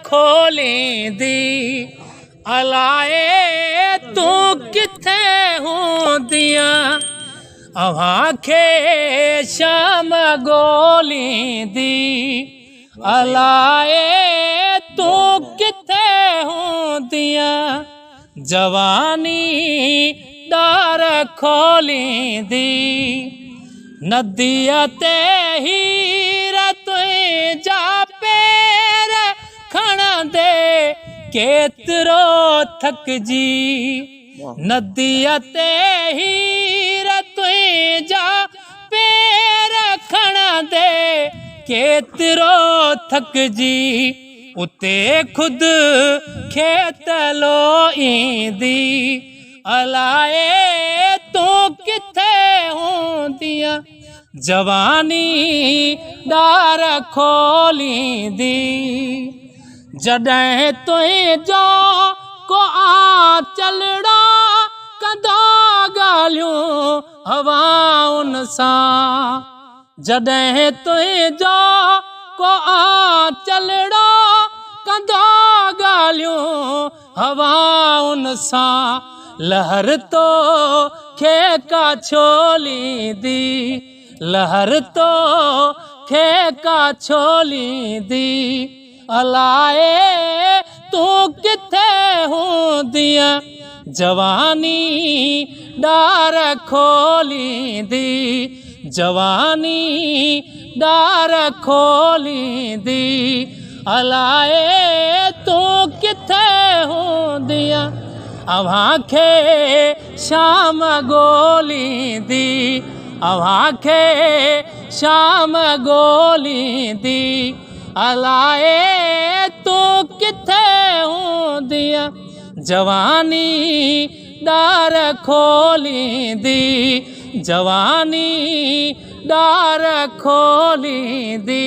खोलींदी अलाए तू किथे होंदियां अव्हां खे शाम गोलींदी अलाए तू किथे होंदियां जवानी दार खोलींदी नदिया ते हीर तुंहिंजा पैर खणंदे केतिरो थकजी नदिया ते हीर तुंहिंजा पैर खणंदे केतिरो थकजी उते खुद खेत लोईंदी अलाए तू किथे होंदियां जवानी डार खोलींदी जॾहिं तुंहिंजो को चलड़ा कंदो ॻाल्हियूं हवाउनि सां जॾहिं तुंहिंजो को चलड़ा कंदो ॻाल्हियूं हवाउनि सां लहर तो खेका छोलींदी लहर तो खेका छोलींदी अलाए तू किथे होंदियां जवानी डार खोलींदी जवानी डार खोलींदी अलाए तू किथे होंदियां अव्हां खे शाम गोलींदी अव्हां खे शाम गोलींदी अलाए तू किथे होंदियां जवानी डार खोलींदी जवानी डार खोलींदी।